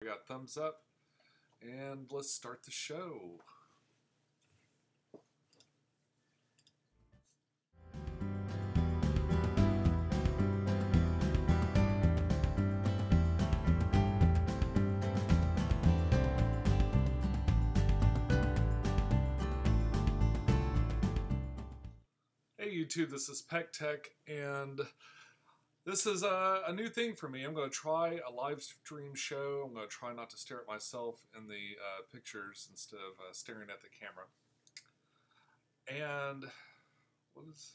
I got thumbs up, and let's start the show. Hey YouTube, this is Pecktec, and this is a new thing for me. I'm going to try a live stream show. I'm going to try not to stare at myself in the pictures instead of staring at the camera. And what is...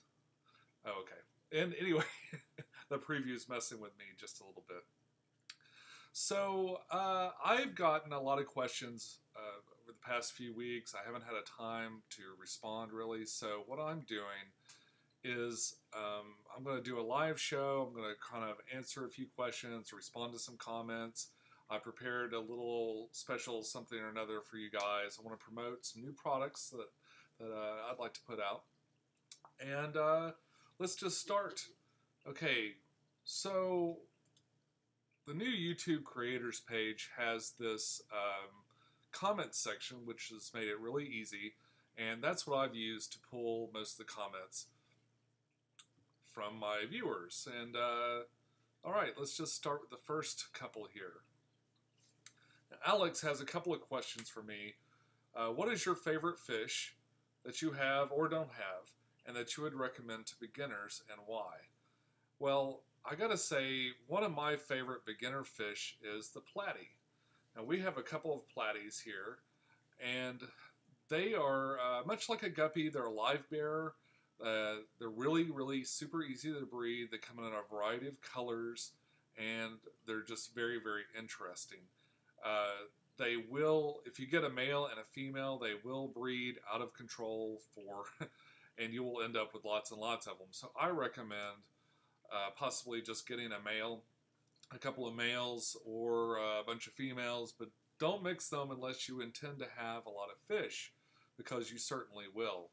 Oh, okay. And anyway, the preview's messing with me just a little bit. So I've gotten a lot of questions over the past few weeks. I haven't had a time to respond really. So what I'm doing is I'm going to do a live show. I'm going to kind of answer a few questions, respond to some comments. I prepared a little special something or another for you guys. I want to promote some new products that I'd like to put out. And let's just start. Okay, so the new YouTube creators page has this comment section, which has made it really easy. And that's what I've used to pull most of the comments from my viewers. And all right, let's just start with the first couple here. Now, Alex has a couple of questions for me. What is your favorite fish that you have or don't have and that you would recommend to beginners, and why? Well, I gotta say, one of my favorite beginner fish is the platy. Now, we have a couple of platies here, and they are much like a guppy. They're a live bearer. They're really super easy to breed. They come in a variety of colors, and they're just very interesting. They will, if you get a male and a female, they will breed out of control and you will end up with lots and lots of them. So I recommend possibly just getting a male, a couple of males, or a bunch of females, but don't mix them unless you intend to have a lot of fish, because you certainly will.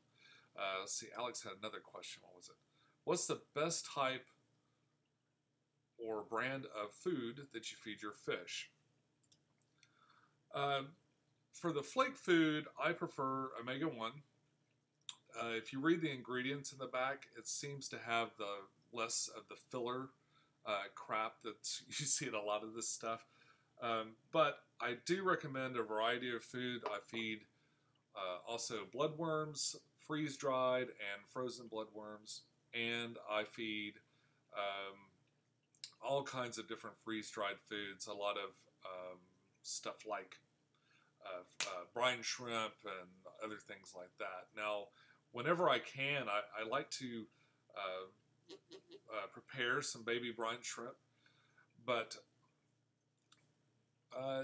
Let's see, Alex had another question. What was it? What's the best type or brand of food that you feed your fish? For the flake food, I prefer omega-1. If you read the ingredients in the back, it seems to have the less of the filler crap that you see in a lot of this stuff. But I do recommend a variety of food. I feed also bloodworms, freeze-dried and frozen bloodworms, and I feed all kinds of different freeze-dried foods, a lot of stuff like brine shrimp and other things like that. Now, whenever I can, I like to prepare some baby brine shrimp, but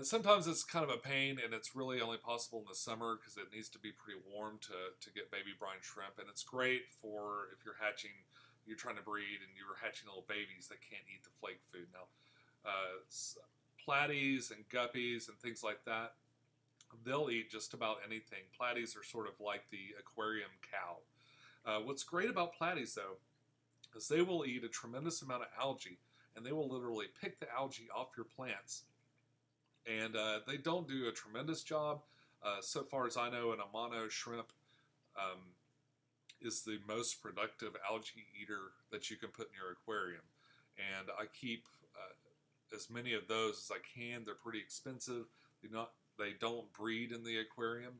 sometimes it's kind of a pain, and it's really only possible in the summer because it needs to be pretty warm to get baby brine shrimp. And it's great for if you're trying to breed and you're hatching little babies that can't eat the flake food. Now, platies and guppies and things like that, they'll eat just about anything. Platies are sort of like the aquarium cow. What's great about platies, though, is they will eat a tremendous amount of algae, and they will literally pick the algae off your plants. And they don't do a tremendous job. So far as I know, an Amano shrimp is the most productive algae eater that you can put in your aquarium. And I keep as many of those as I can. They're pretty expensive. They don't breed in the aquarium.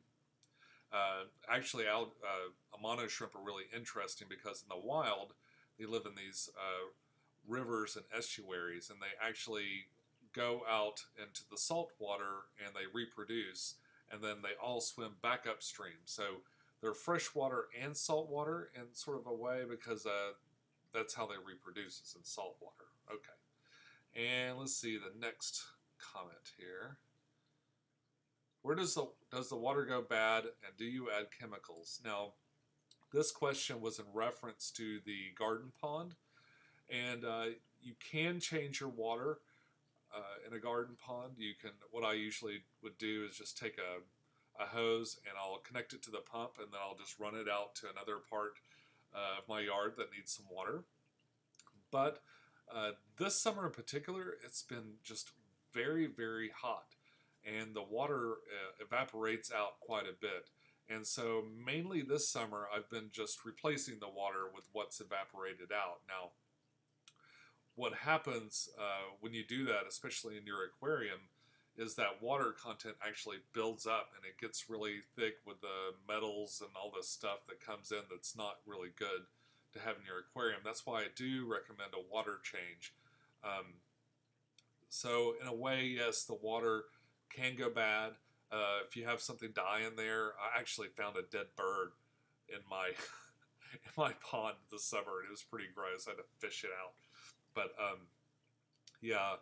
Actually, Amano shrimp are really interesting because in the wild, they live in these rivers and estuaries, and they actually go out into the salt water and they reproduce, and then they all swim back upstream. So they're freshwater and saltwater in sort of a way, because that's how they reproduce, is in salt water. Okay. And let's see the next comment here. Where does the water go bad, and do you add chemicals? Now, this question was in reference to the garden pond, and you can change your water in a garden pond. What I usually would do is just take a hose and I'll connect it to the pump, and then I'll just run it out to another part of my yard that needs some water. But this summer in particular, it's been just very hot. and the water evaporates out quite a bit. And so mainly this summer, I've been just replacing the water with what's evaporated out. Now, what happens when you do that, especially in your aquarium, is that water content actually builds up and it gets really thick with the metals and all this stuff that comes in that's not really good to have in your aquarium. That's why I do recommend a water change. So in a way, yes, the water can go bad. If you have something die in there, I actually found a dead bird in my in my pond this summer. It was pretty gross. I had to fish it out. But yeah,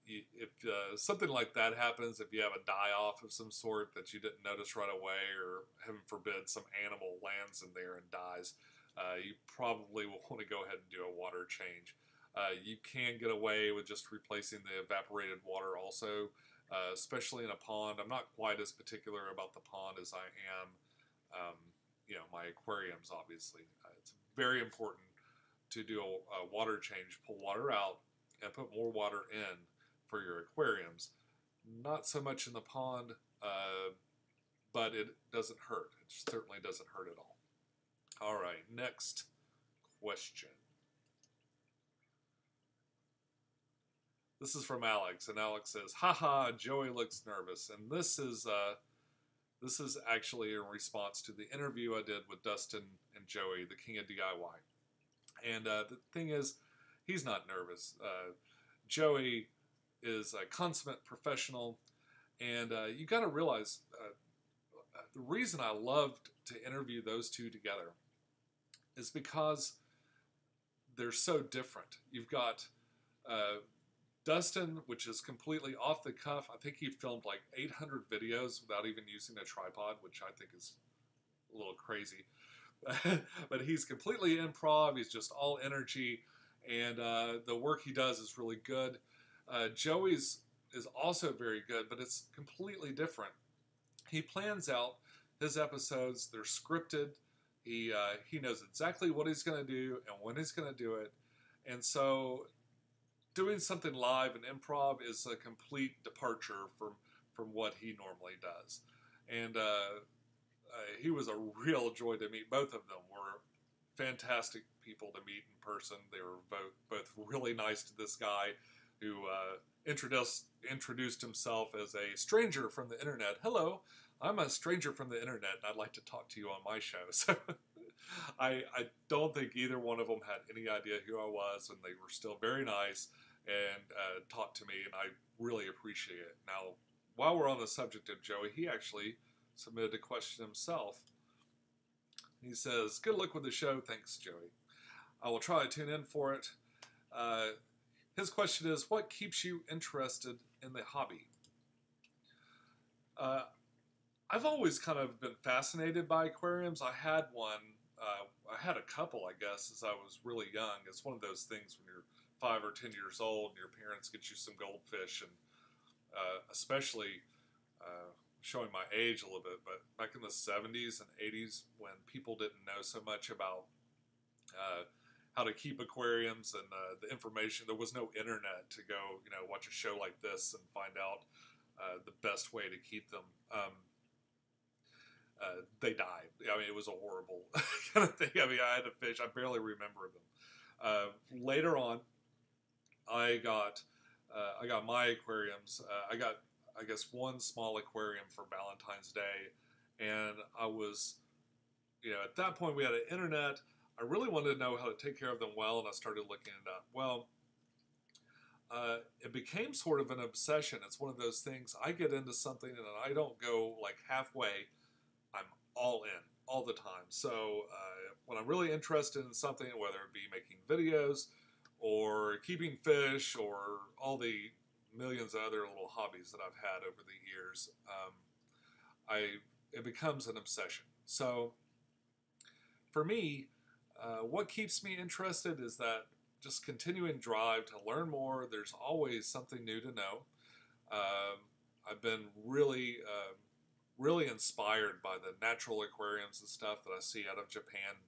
if something like that happens, if you have a die-off of some sort that you didn't notice right away, or heaven forbid some animal lands in there and dies, you probably will want to go ahead and do a water change. You can get away with just replacing the evaporated water also, especially in a pond. I'm not quite as particular about the pond as I am, my aquariums, obviously. It's very important to do a water change, pull water out, and put more water in for your aquariums. Not so much in the pond, but it doesn't hurt. It certainly doesn't hurt at all. All right, next question. This is from Alex, and Alex says, "Haha, Joey looks nervous." And this is actually in response to the interview I did with Dustin and Joey, the King of DIY. And the thing is, he's not nervous. Joey is a consummate professional, and you got to realize the reason I loved to interview those two together is because they're so different. You've got Dustin, which is completely off the cuff. I think he filmed like 800 videos without even using a tripod, which I think is a little crazy. But he's completely improv. He's just all energy, and the work he does is really good. Joey's is also very good, but it's completely different. He plans out his episodes. They're scripted. He knows exactly what he's going to do and when he's going to do it. And so doing something live and improv is a complete departure from what he normally does. And he was a real joy to meet. Both of them were fantastic people to meet in person. They were both really nice to this guy who introduced himself as a stranger from the internet. "Hello, I'm a stranger from the internet, and I'd like to talk to you on my show." So I don't think either one of them had any idea who I was, and they were still very nice and talked to me, and I really appreciate it. Now, while we're on the subject of Joey, he actually submitted a question himself. He says, "Good luck with the show. Thanks, Joey. I will try to tune in for it." His question is, what keeps you interested in the hobby? I've always kind of been fascinated by aquariums. I had one, I had a couple, I guess, as I was really young. It's one of those things when you're 5 or 10 years old and your parents get you some goldfish, and especially showing my age a little bit, but back in the 70s and 80s when people didn't know so much about how to keep aquariums and the information, there was no internet to go, watch a show like this and find out the best way to keep them. They died. I mean, it was a horrible kind of thing. I mean, I had to fish. I barely remember them. Later on, I got my aquariums. I got, I guess, one small aquarium for Valentine's Day, and I was, at that point we had an internet. I really wanted to know how to take care of them well, and I started looking it up. Well, it became sort of an obsession. It's one of those things, I get into something and I don't go like halfway. I'm all in all the time. So when I'm really interested in something, whether it be making videos or keeping fish or all the millions of other little hobbies that I've had over the years, it becomes an obsession. So for me, what keeps me interested is that just continuing drive to learn more. There's always something new to know. I've been really inspired by the natural aquariums and stuff that I see out of Japan.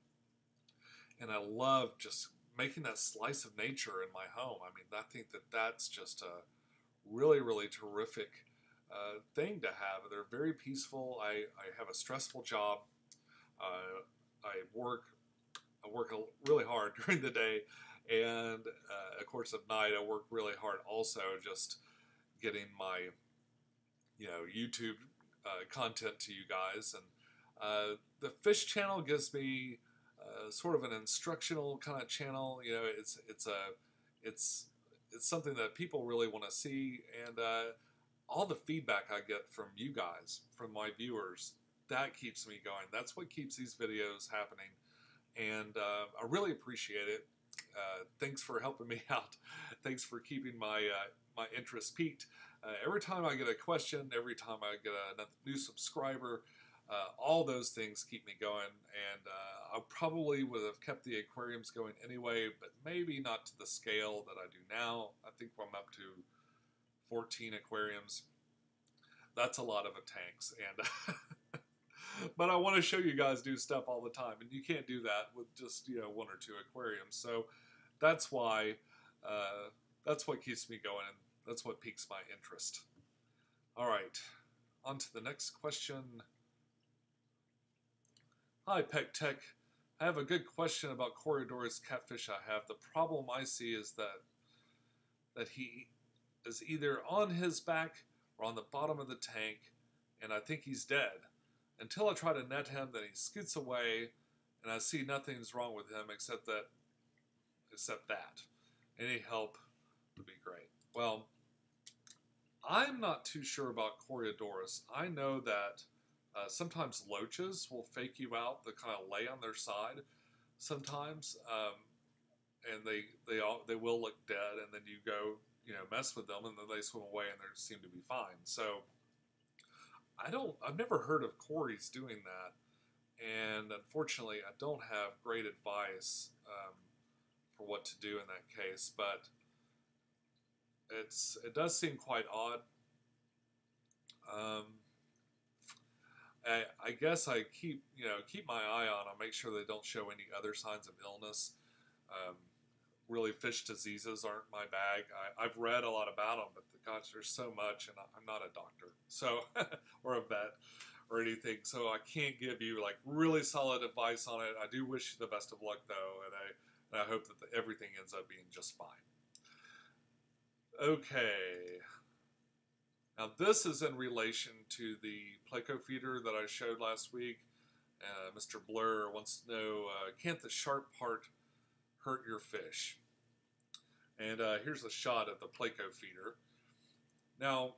And I love just making that slice of nature in my home. I mean, I think that that's just a really, really terrific thing to have. They're very peaceful. I have a stressful job. I work really hard during the day, and of course at night I work really hard also, just getting my YouTube content to you guys. And the fish channel gives me sort of an instructional kind of channel. It's something that people really want to see, and all the feedback I get from you guys, from my viewers, that keeps me going. That's what keeps these videos happening, and I really appreciate it. Thanks for helping me out. Thanks for keeping my my interest peaked. Every time I get a question, every time I get a new subscriber, all those things keep me going, and I probably would have kept the aquariums going anyway, but maybe not to the scale that I do now. I think I'm up to 14 aquariums. That's a lot of tanks, and but I want to show you guys do stuff all the time, and you can't do that with just 1 or 2 aquariums. So that's why that's what keeps me going, and that's what piques my interest. All right, on to the next question. Hi, Pecktec. I have a good question about Coriodoris catfish I have. The problem I see is that he is either on his back or on the bottom of the tank, and I think he's dead. Until I try to net him, then he scoots away, and I see nothing's wrong with him except that. Any help would be great. Well, I'm not too sure about Coriodoris. I know that sometimes loaches will fake you out. They kind of lay on their side sometimes, and they will look dead, and then you go mess with them, and then they swim away, and they seem to be fine. So I've never heard of Corys doing that, and unfortunately I don't have great advice for what to do in that case, but it does seem quite odd. I guess I keep my eye on them, make sure they don't show any other signs of illness. Really, fish diseases aren't my bag. I've read a lot about them, but gosh, there's so much, and I'm not a doctor, so or a vet or anything, so I can't give you like really solid advice on it. I do wish you the best of luck though, and I hope that everything ends up being just fine. Okay. Now this is in relation to the Pleco feeder that I showed last week. Mr. Blur wants to know, can't the sharp part hurt your fish? And here's a shot of the Pleco feeder. Now,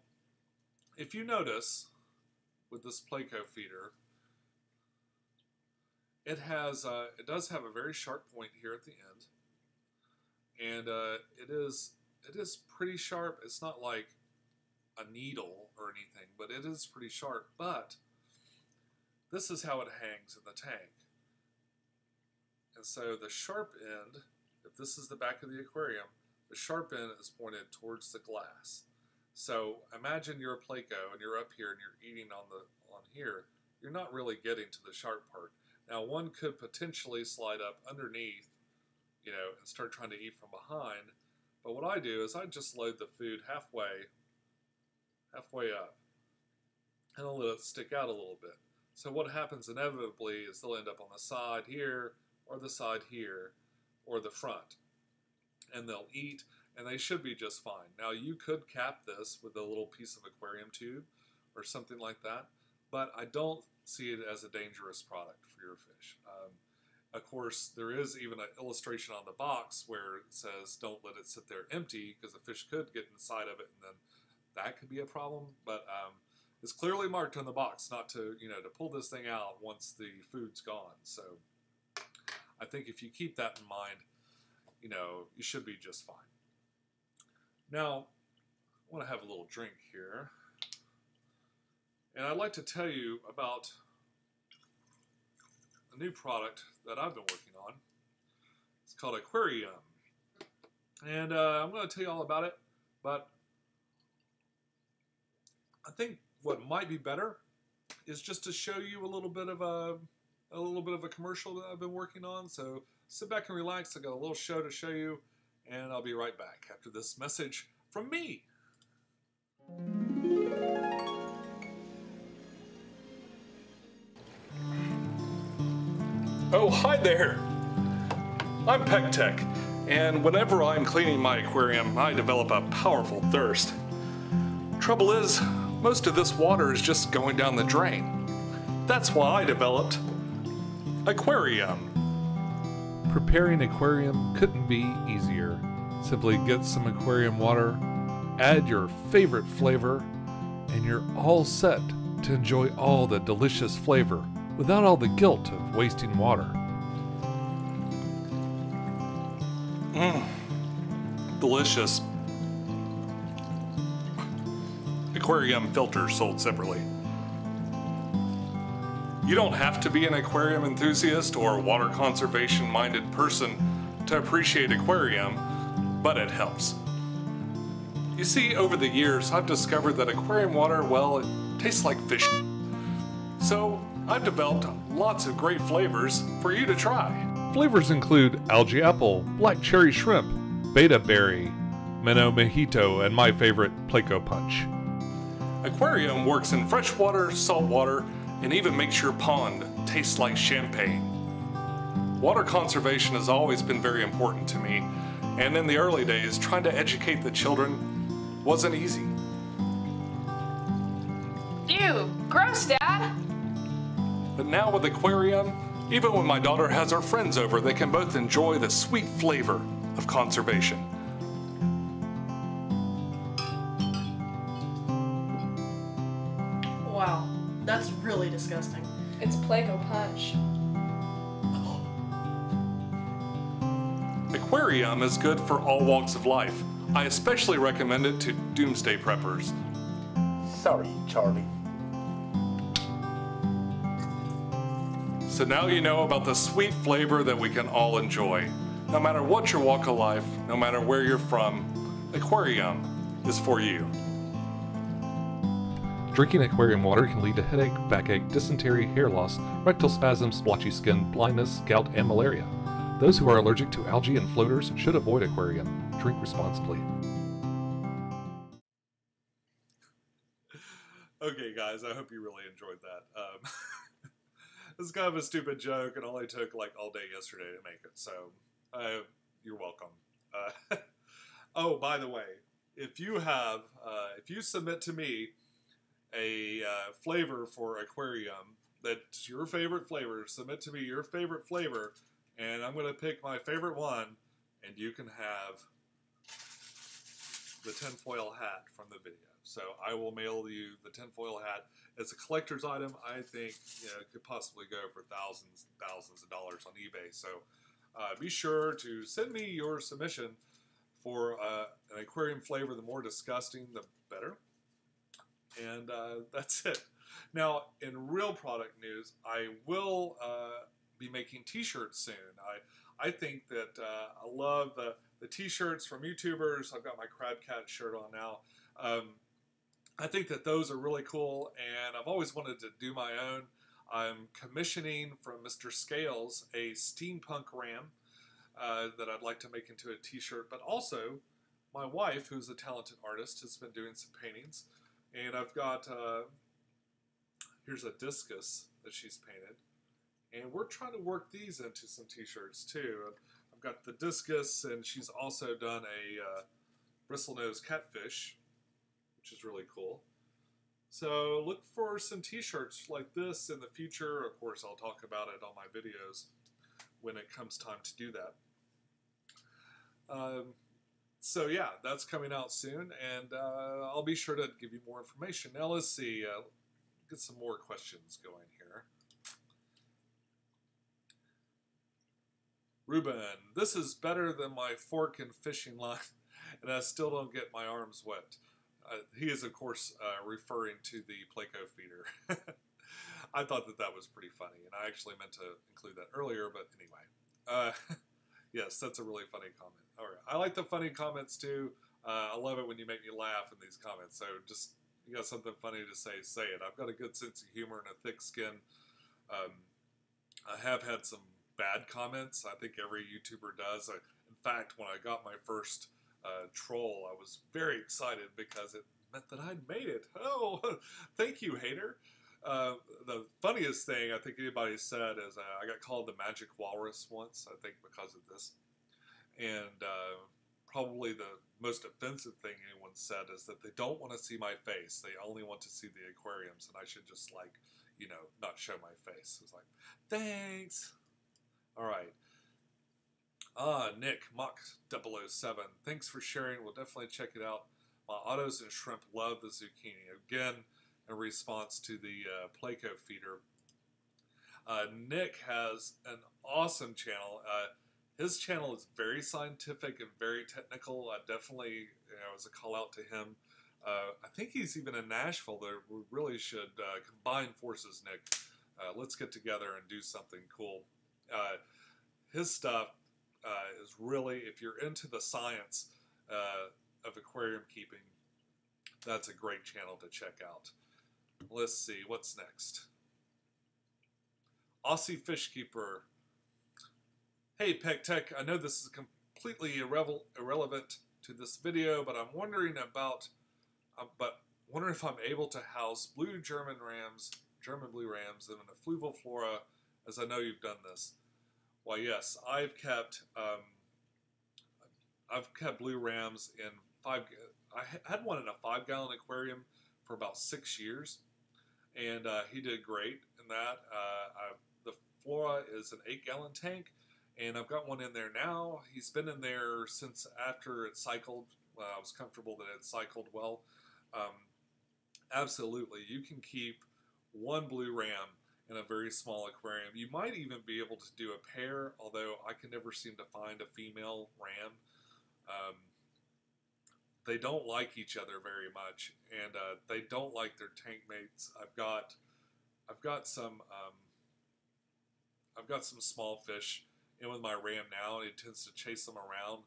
if you notice with this Pleco feeder, it does have a very sharp point here at the end, and it is pretty sharp. It's not like a needle or anything, but it is pretty sharp. But this is how it hangs in the tank. And so the sharp end, if this is the back of the aquarium, the sharp end is pointed towards the glass. So imagine you're a Pleco and you're up here and you're eating on here. You're not really getting to the sharp part. Now one could potentially slide up underneath, and start trying to eat from behind. But what I do is I just load the food halfway up, and I'll let it stick out a little bit. So what happens inevitably is they'll end up on the side here, or the side here, or the front. And they'll eat, and they should be just fine. Now you could cap this with a little piece of aquarium tube, or something like that, but I don't see it as a dangerous product for your fish. Of course, there is even an illustration on the box where it says don't let it sit there empty, because the fish could get inside of it, and then that could be a problem. But it's clearly marked on the box not to to pull this thing out once the food's gone. So I think if you keep that in mind, you should be just fine. Now I want to have a little drink here, and I'd like to tell you about a new product that I've been working on. It's called Aquarium, and I'm going to tell you all about it. But I think what might be better is just to show you a little bit of a commercial that I've been working on. So sit back and relax. I got a little show to show you, and I'll be right back after this message from me. Oh, hi there! I'm Pecktec, and whenever I'm cleaning my aquarium, I develop a powerful thirst. Trouble is, most of this water is just going down the drain. That's why I developed aquarium. Preparing aquarium couldn't be easier. Simply get some aquarium water, add your favorite flavor, and you're all set to enjoy all the delicious flavor without all the guilt of wasting water. Delicious. Aquarium filters sold separately. You don't have to be an aquarium enthusiast or water conservation minded person to appreciate aquarium, but it helps. You see, over the years, I've discovered that aquarium water, well, it tastes like fish. So I've developed lots of great flavors for you to try. Flavors include algae apple, black cherry shrimp, beta berry, minnow mojito, and my favorite, Plecco punch. Aquarium works in freshwater, saltwater, and even makes your pond taste like champagne. Water conservation has always been very important to me, and in the early days, trying to educate the children wasn't easy. Ew, gross, Dad! But now with aquarium, even when my daughter has her friends over, they can both enjoy the sweet flavor of conservation. Wow, that's really disgusting. It's Plecco punch. Aquarium is good for all walks of life. I especially recommend it to doomsday preppers. Sorry, Charlie. So now you know about the sweet flavor that we can all enjoy. No matter what your walk of life, no matter where you're from, aquarium is for you. Drinking aquarium water can lead to headache, backache, dysentery, hair loss, rectal spasms, splotchy skin, blindness, gout, and malaria. Those who are allergic to algae and floaters should avoid aquarium. Drink responsibly. Okay, guys, I hope you really enjoyed that. This is kind of a stupid joke. It only took like all day yesterday to make it, so you're welcome. Oh, by the way, if you submit to me a flavor for aquarium that's your favorite flavor, submit to me your favorite flavor, and I'm going to pick my favorite one, and you can have the tinfoil hat from the video. So I will mail you the tinfoil hat. It's a collector's item. I think it could possibly go for thousands of dollars on eBay. So be sure to send me your submission for an aquarium flavor. The more disgusting, the better. And that's it. Now, in real product news, I will be making t-shirts soon. I think that I love the t-shirts from YouTubers. I've got my Crab Cat shirt on now. I think that those are really cool, and I've always wanted to do my own. I'm commissioning from Mr. Scales a steampunk ram that I'd like to make into a t-shirt, but also my wife, who's a talented artist, has been doing some paintings, and I've got, here's a discus that she's painted, and we're trying to work these into some t-shirts too. I've got the discus, and she's also done a bristlenose catfish, which is really cool. So look for some t-shirts like this in the future. Of course, I'll talk about it on my videos when it comes time to do that. So yeah, that's coming out soon, and I'll be sure to give you more information. Now let's see, get some more questions going here. Ruben, this is better than my fork and fishing line, and I still don't get my arms wet. He is, of course, referring to the Plecco feeder. I thought that that was pretty funny, and I actually meant to include that earlier, but anyway. Yes, that's a really funny comment. All right. I like the funny comments, too. I love it when you make me laugh in these comments, so just, you got something funny to say it. I've got a good sense of humor and a thick skin. I have had some bad comments. I think every YouTuber does. In fact, when I got my first troll, I was very excited because it meant that I'd made it. Oh, thank you, hater. The funniest thing I think anybody said is I got called the magic walrus once, I think because of this. And probably the most offensive thing anyone said is that they don't want to see my face. They only want to see the aquariums, and I should just, like, you know, not show my face. It's like, thanks. All right. Nick, Mock007, thanks for sharing. We'll definitely check it out. My Ottos and Shrimp love the zucchini. Again, in response to the Pleco feeder. Nick has an awesome channel. His channel is very scientific and very technical. Definitely, you know, as a call out to him. I think he's even in Nashville. There, we really should combine forces, Nick. Let's get together and do something cool. His stuff is really, if you're into the science of aquarium keeping, that's a great channel to check out. Let's see, what's next? Aussie Fish Keeper. Hey, Pecktec, I know this is completely irrelevant to this video, but I'm wondering about, wondering if I'm able to house blue German blue rams in a fluval flora, as I know you've done this. Why, yes, I've kept blue rams in I had one in a 5-gallon aquarium for about 6 years, and he did great in that. The flora is an 8-gallon tank, and I've got one in there now. He's been in there since after it cycled. I was comfortable that it cycled well. Absolutely, you can keep one blue ram in a very small aquarium. You might even be able to do a pair, although I can never seem to find a female ram. They don't like each other very much, and they don't like their tank mates. I've got some small fish in with my ram now, and it tends to chase them around.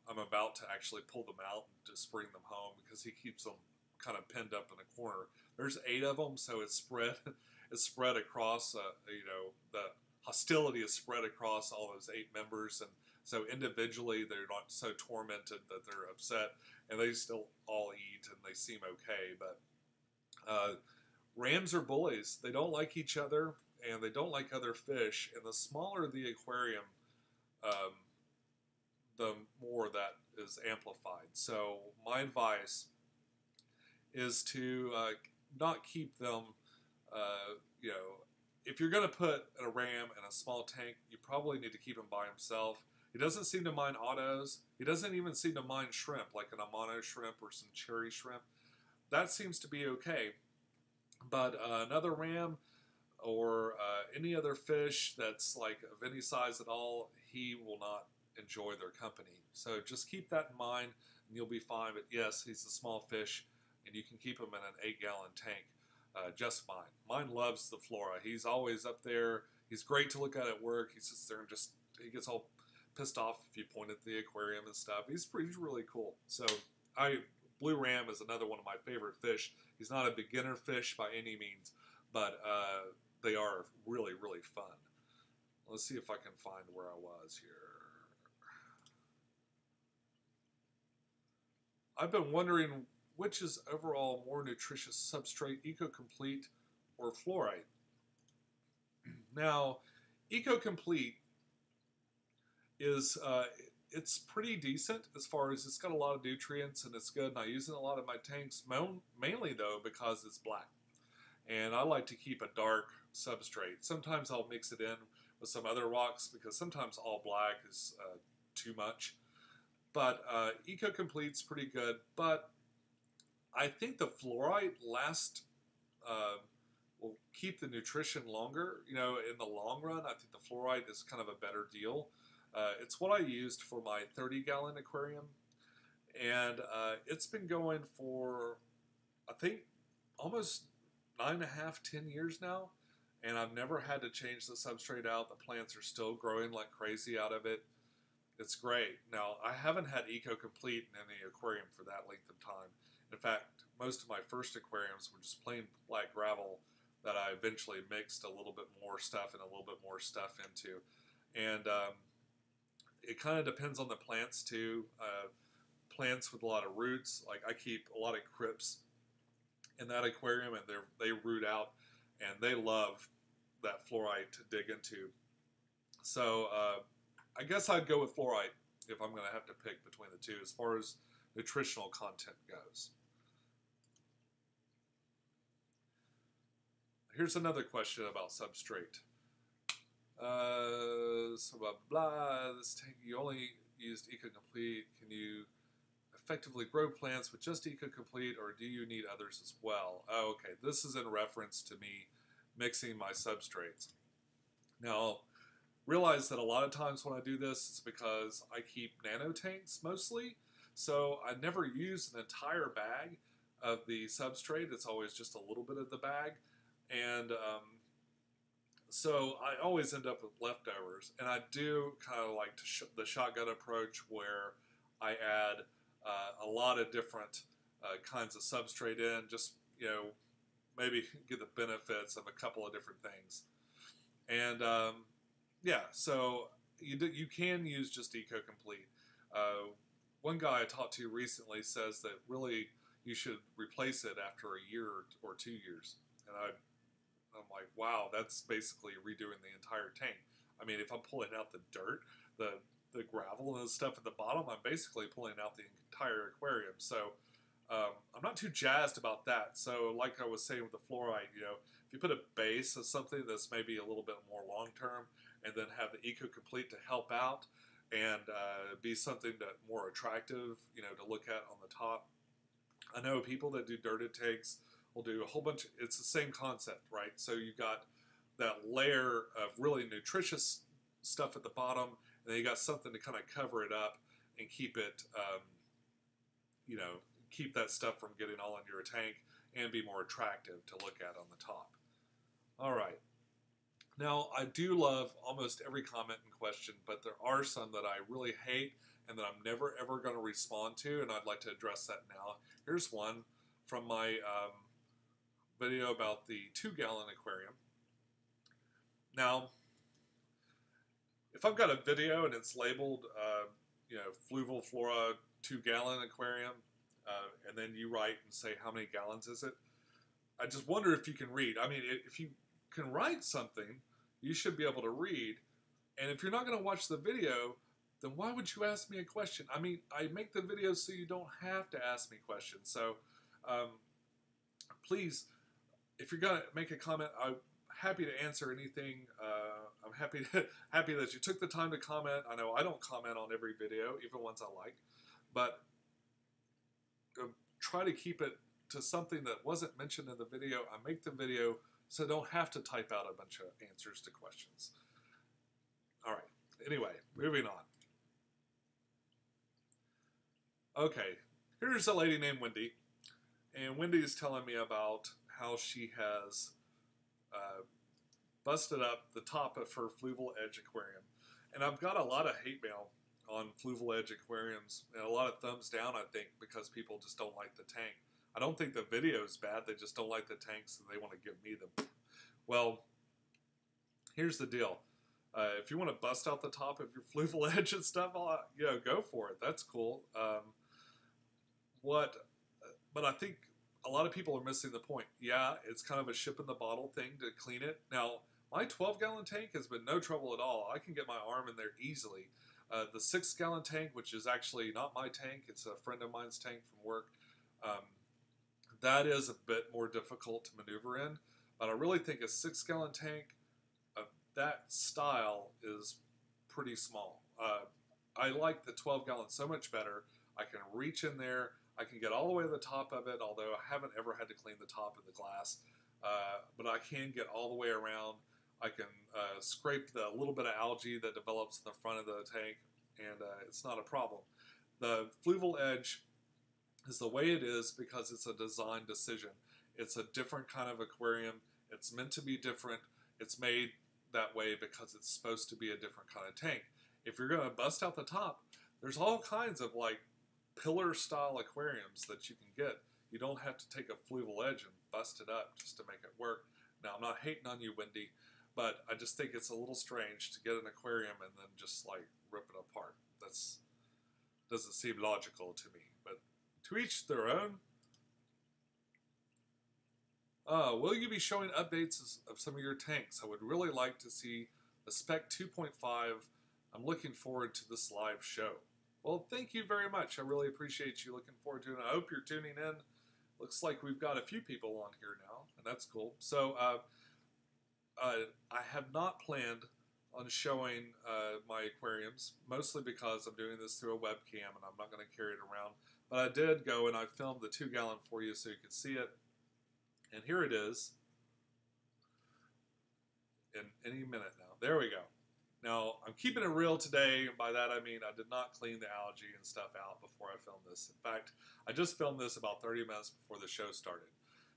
I'm about to actually pull them out and just bring them home because he keeps them kind of pinned up in a corner. There's 8 of them, so it's spread. It's spread across. You know, the hostility is spread across all those 8 members, and so individually they're not so tormented that they're upset, and they still all eat and they seem okay. But rams are bullies. They don't like each other, and they don't like other fish. And the smaller the aquarium, the more that is amplified. So my advice is to not keep them, you know, if you're going to put a ram in a small tank, you probably need to keep him by himself. He doesn't seem to mind autos. He doesn't even seem to mind shrimp, like an Amano shrimp or some cherry shrimp. That seems to be okay. But another ram or any other fish that's like of any size at all, he will not enjoy their company. So just keep that in mind, and you'll be fine. But yes, he's a small fish, and you can keep him in an 8-gallon tank just fine. Mine loves the flora. He's always up there. He's great to look at work. He sits there and he gets all pissed off if you point at the aquarium and stuff. He's really cool. So blue ram is another one of my favorite fish. He's not a beginner fish by any means, but they are really, really fun. Let's see if I can find where I was here. I've been wondering which is overall more nutritious substrate, EcoComplete or fluorite. Now, EcoComplete is it's pretty decent as far as it's got a lot of nutrients and it's good, and I use it in a lot of my tanks, mainly though because it's black. And I like to keep a dark substrate. Sometimes I'll mix it in with some other rocks because sometimes all black is too much. But EcoComplete's pretty good, but I think the fluorite will keep the nutrition longer. You know, in the long run, I think the fluorite is kind of a better deal. It's what I used for my 30-gallon aquarium, and it's been going for, I think, almost 9.5, 10 years now, and I've never had to change the substrate out. The plants are still growing like crazy out of it. It's great. Now, I haven't had EcoComplete in any aquarium for that length of time. In fact, most of my first aquariums were just plain black gravel that I eventually mixed a little bit more stuff and a little bit more stuff into. And it kind of depends on the plants too. Plants with a lot of roots, like I keep a lot of crypts in that aquarium, and they root out, and they love that fluorite to dig into. So I guess I'd go with fluorite if I'm going to have to pick between the two as far as nutritional content goes. Here's another question about substrate. So blah, blah, this tank, you only used EcoComplete. Can you effectively grow plants with just EcoComplete, or do you need others as well? Oh, okay, this is in reference to me mixing my substrates. Now, realize that a lot of times when I do this, it's because I keep nano tanks mostly, so I never use an entire bag of the substrate. It's always just a little bit of the bag, and so I always end up with leftovers. And I do kind of like the shotgun approach, where I add a lot of different kinds of substrate in, just, you know, maybe get the benefits of a couple of different things. And yeah, so you can use just EcoComplete. One guy I talked to recently says that really you should replace it after a year or 2 years. And I'm like, wow, that's basically redoing the entire tank. I mean, if I'm pulling out the dirt, the gravel and the stuff at the bottom, I'm basically pulling out the entire aquarium. So I'm not too jazzed about that. So like I was saying with the fluorite, you know, if you put a base of something that's maybe a little bit more long-term, and then have the EcoComplete to help out and be something that more attractive, you know, to look at on the top. I know people that do dirted tanks will do a whole bunch. It's the same concept, right? So you got that layer of really nutritious stuff at the bottom, and then you got something to kind of cover it up and keep it, you know, keep that stuff from getting all in your tank and be more attractive to look at on the top. All right. Now, I do love almost every comment and question, but there are some that I really hate and that I'm never ever going to respond to, and I'd like to address that now. Here's one from my video about the 2-gallon aquarium. Now, if I've got a video and it's labeled, you know, Fluval Flora 2-gallon aquarium, and then you write and say how many gallons is it, I just wonder if you can read. I mean, if you can write something, you should be able to read. And if you're not going to watch the video, then why would you ask me a question? I mean, I make the video so you don't have to ask me questions. So please, if you're going to make a comment, I'm happy to answer anything. I'm happy that you took the time to comment. I know I don't comment on every video, even ones I like, but try to keep it to something that wasn't mentioned in the video. I make the video so I don't have to type out a bunch of answers to questions. All right. Anyway, moving on. Okay. Here's a lady named Wendy. And Wendy is telling me about how she has busted up the top of her Fluval Edge aquarium. And I've got a lot of hate mail on Fluval Edge aquariums, and a lot of thumbs down, I think, because people just don't like the tank. I don't think the video is bad, they just don't like the tanks and they want to give me them. Well, here's the deal. If you want to bust out the top of your Fluval Edge and stuff, you know, go for it. That's cool. But I think a lot of people are missing the point. Yeah, it's kind of a ship in the bottle thing to clean it. Now, my 12-gallon tank has been no trouble at all. I can get my arm in there easily. The 6-gallon tank, which is actually not my tank, it's a friend of mine's tank from work, that is a bit more difficult to maneuver in. But I really think a 6-gallon tank of that style is pretty small. I like the 12-gallon so much better. I can reach in there. I can get all the way to the top of it, although I haven't ever had to clean the top of the glass. But I can get all the way around. I can scrape the little bit of algae that develops in the front of the tank, and it's not a problem. The Fluval Edge is the way it is because it's a design decision. It's a different kind of aquarium. It's meant to be different. It's made that way because it's supposed to be a different kind of tank. If you're going to bust out the top, there's all kinds of like pillar style aquariums that you can get. You don't have to take a Fluval Edge and bust it up just to make it work. Now, I'm not hating on you, Wendy, but I just think it's a little strange to get an aquarium and then just like rip it apart. That's doesn't seem logical to me, but to each their own. Will you be showing updates of some of your tanks? I would really like to see the Spec 2.5. I'm looking forward to this live show. Well, thank you very much. I really appreciate you looking forward to it. I hope you're tuning in. Looks like we've got a few people on here now, and that's cool. So I have not planned on showing my aquariums, mostly because I'm doing this through a webcam and I'm not going to carry it around. But I did go and I filmed the 2-gallon for you so you could see it. And here it is in any minute now. There we go. Now, I'm keeping it real today, and by that I mean I did not clean the algae and stuff out before I filmed this. In fact, I just filmed this about 30 minutes before the show started.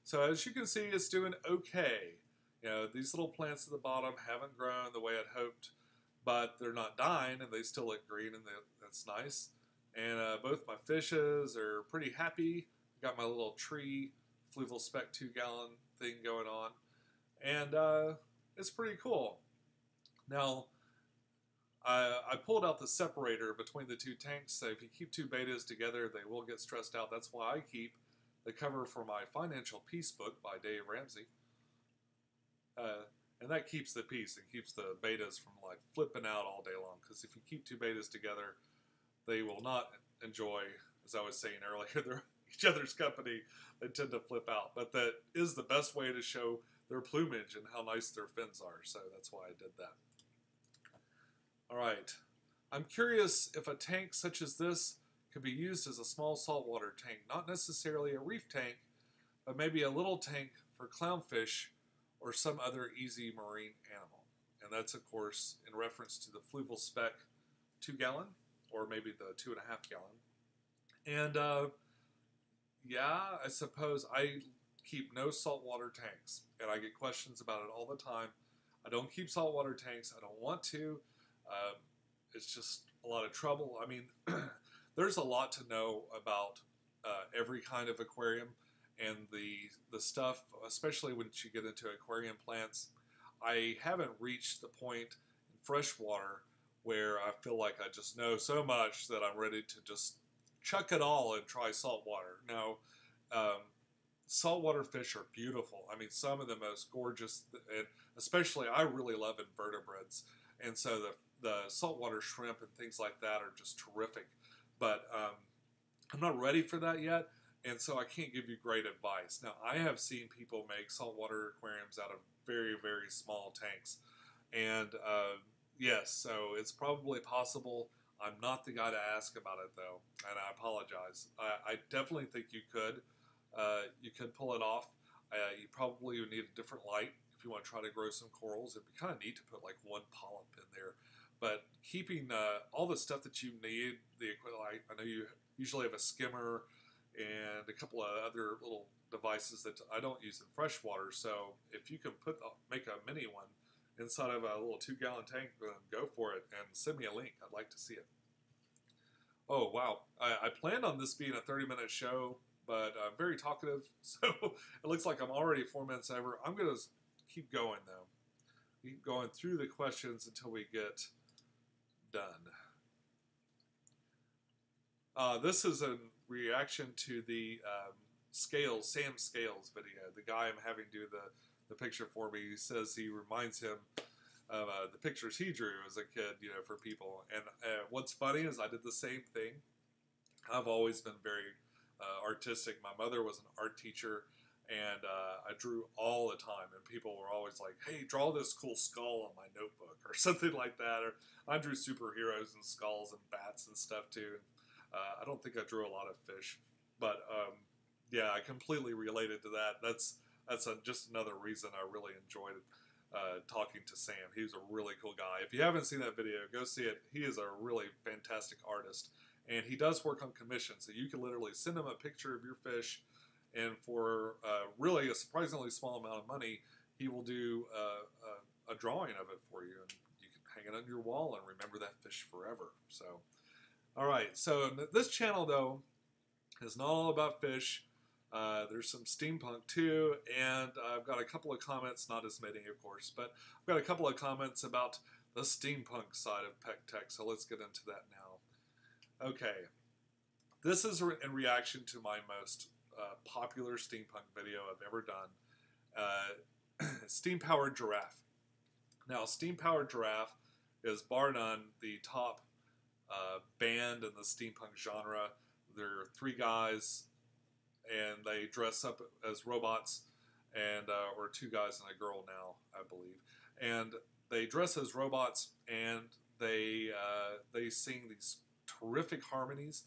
So as you can see, it's doing okay. You know, these little plants at the bottom haven't grown the way I'd hoped, but they're not dying, and they still look green, and that's nice. And both my fishes are pretty happy. Got my little tree fluval spec 2-gallon thing going on, and it's pretty cool. Now, I pulled out the separator between the two tanks, so if you keep two betas together, they will get stressed out. That's why I keep the cover for my Financial Peace book by Dave Ramsey. And that keeps the peace and keeps the betas from like flipping out all day long, because if you keep two betas together, they will not enjoy, as I was saying earlier, each other's company. They tend to flip out, but that is the best way to show their plumage and how nice their fins are, so that's why I did that. All right, I'm curious if a tank such as this could be used as a small saltwater tank, not necessarily a reef tank, but maybe a little tank for clownfish or some other easy marine animal. And that's, of course, in reference to the Fluval Spec 2-gallon, or maybe the 2.5-gallon. And yeah, I suppose I keep no saltwater tanks, and I get questions about it all the time. I don't keep saltwater tanks. I don't want to. It's just a lot of trouble. I mean, there's a lot to know about every kind of aquarium, and the stuff, especially when you get into aquarium plants. I haven't reached the point in freshwater where I feel like I just know so much that I'm ready to just chuck it all and try saltwater. Now, saltwater fish are beautiful. I mean, some of the most gorgeous, and especially I really love invertebrates, and so the saltwater shrimp and things like that are just terrific. But I'm not ready for that yet, and so I can't give you great advice. Now, I have seen people make saltwater aquariums out of very, very small tanks, and yes, so it's probably possible. I'm not the guy to ask about it, though, and I apologize. I definitely think you could. You could pull it off. You probably would need a different light if you want to try to grow some corals. It'd be kind of neat to put like one polyp in there. But keeping all the stuff that you need, I know you usually have a skimmer and a couple of other little devices that I don't use in freshwater. So if you can make a mini one inside of a little 2-gallon tank, go for it and send me a link. I'd like to see it. Oh, wow. I planned on this being a 30-minute show, but I'm very talkative, so it looks like I'm already 4 minutes over. I'm going to keep going, though. Keep going through the questions until we get done. This is a reaction to the Sam Scales video. The guy I'm having do the picture for me, he says he reminds him of the pictures he drew as a kid, for people. And what's funny is I did the same thing. I've always been very artistic. My mother was an art teacher, and I drew all the time. And people were always like, "Hey, draw this cool skull on my notebook," or something like that. Or I drew superheroes and skulls and bats and stuff too. I don't think I drew a lot of fish, but yeah, I completely related to that. That's just another reason I really enjoyed talking to Sam. He was a really cool guy. If you haven't seen that video, go see it. He is a really fantastic artist, and he does work on commission. So you can literally send him a picture of your fish, and for really a surprisingly small amount of money, he will do a drawing of it for you, and you can hang it on your wall and remember that fish forever. So, all right. So this channel, though, is not all about fish. There's some steampunk too, and I've got a couple of comments, not as many of course, but I've got a couple of comments about the steampunk side of Pecktec, so let's get into that now. Okay, this is in reaction to my most popular steampunk video I've ever done, steam-powered giraffe. Now, steam-powered giraffe is bar none the top band in the steampunk genre. There are three guys, and they dress up as robots, and or two guys and a girl now, I believe. And they dress as robots, and they sing these terrific harmonies.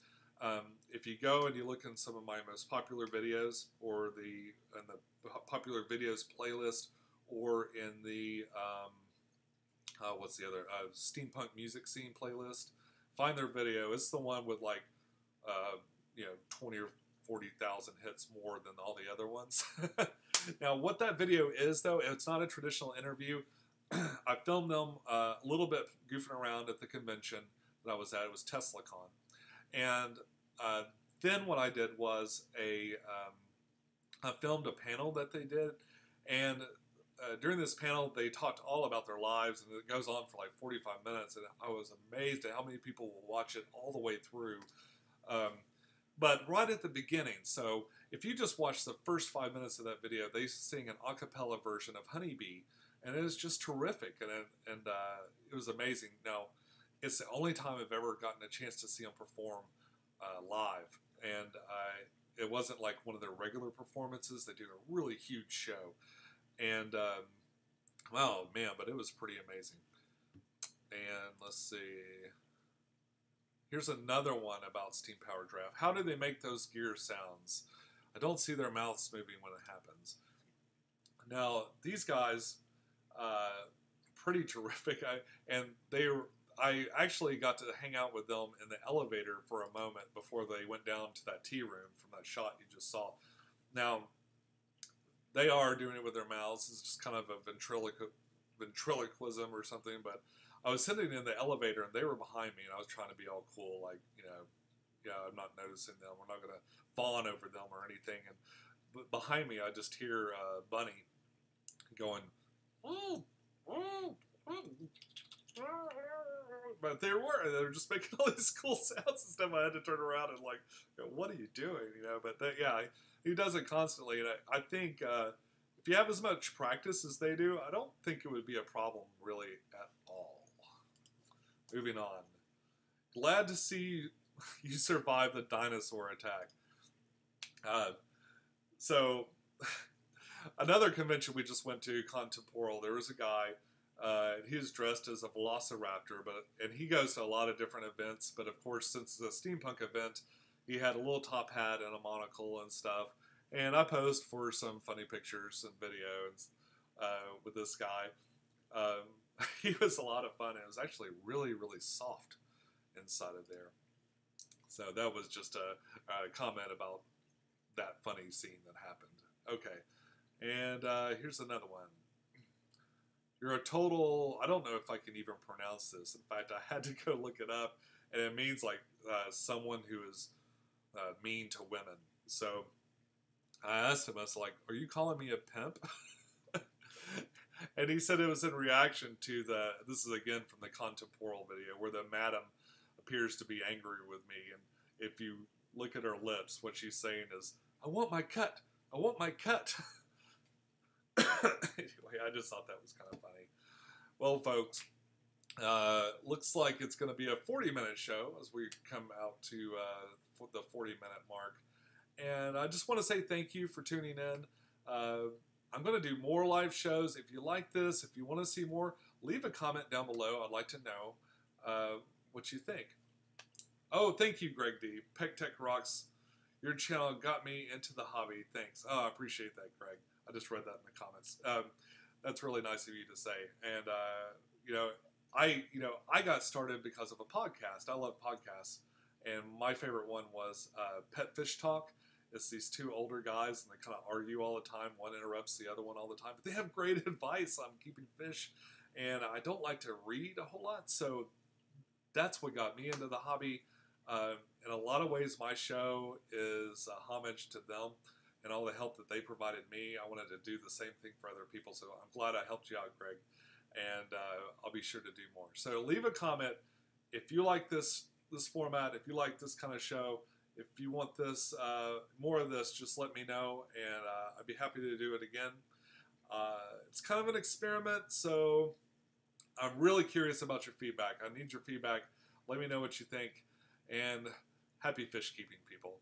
If you go and you look in some of my most popular videos, or in the popular videos playlist, or in the what's the other steampunk music scene playlist, find their video. It's the one with like 20 or 40,000 hits more than all the other ones. Now, what that video is, though, it's not a traditional interview. I filmed them a little bit goofing around at the convention that I was at. It was TeslaCon. And then what I did was I filmed a panel that they did. And during this panel, they talked all about their lives, and it goes on for like 45 minutes. And I was amazed at how many people will watch it all the way through. But right at the beginning, so if you just watch the first 5 minutes of that video, they sing an a cappella version of Honeybee, and it is just terrific, and it was amazing. Now, it's the only time I've ever gotten a chance to see them perform live, and it wasn't like one of their regular performances. They do a really huge show, and oh man, but it was pretty amazing. And let's see. Here's another one about steam-powered giraffe. How do they make those gear sounds? I don't see their mouths moving when it happens. Now, these guys, pretty terrific. I actually got to hang out with them in the elevator for a moment before they went down to that tea room from that shot you just saw. Now, they are doing it with their mouths. It's just kind of a ventriloquism or something, but I was sitting in the elevator, and they were behind me, and I was trying to be all cool, like, I'm not noticing them. We're not going to fawn over them or anything. And behind me, I just hear Bunny going, but they were just making all these cool sounds and stuff. I had to turn around and like, what are you doing? But he does it constantly, and I think if you have as much practice as they do, I don't think it would be a problem really at all. Moving on. Glad to see you survived the dinosaur attack. So, another convention we just went to, Contemporal, there was a guy, he was dressed as a velociraptor, and he goes to a lot of different events, but of course, since it's a steampunk event, he had a little top hat and a monocle and stuff, and I posed for some funny pictures and videos with this guy. He was a lot of fun. It was actually really, really soft inside of there. So that was just a comment about that funny scene that happened. Okay, and here's another one. You're a total, I don't know if I can even pronounce this. In fact, I had to go look it up, and it means like someone who is mean to women. So I asked him, I was like, are you calling me a pimp? And he said it was in reaction to this is again from the Contemporal video, where the madam appears to be angry with me. And if you look at her lips, what she's saying is, I want my cut. I want my cut. Anyway, I just thought that was kind of funny. Well, folks, looks like it's going to be a 40-minute show as we come out to the 40-minute mark. And I just want to say thank you for tuning in. I'm going to do more live shows. If you like this, if you want to see more, leave a comment down below. I'd like to know what you think. Oh, thank you, Greg D. Pecktec rocks. Your channel got me into the hobby. Thanks. Oh, I appreciate that, Greg. I just read that in the comments. That's really nice of you to say. And I got started because of a podcast. I love podcasts, and my favorite one was Pet Fish Talk. It's these two older guys, and they kind of argue all the time. One interrupts the other one all the time, but they have great advice on keeping fish. And I don't like to read a whole lot, so that's what got me into the hobby. In a lot of ways, my show is a homage to them and all the help that they provided me. I wanted to do the same thing for other people, so I'm glad I helped you out, Greg. And I'll be sure to do more. So leave a comment if you like this format, if you like this kind of show. If you want this, more of this, just let me know, and I'd be happy to do it again. It's kind of an experiment, so I'm really curious about your feedback. I need your feedback. Let me know what you think, and happy fish keeping, people.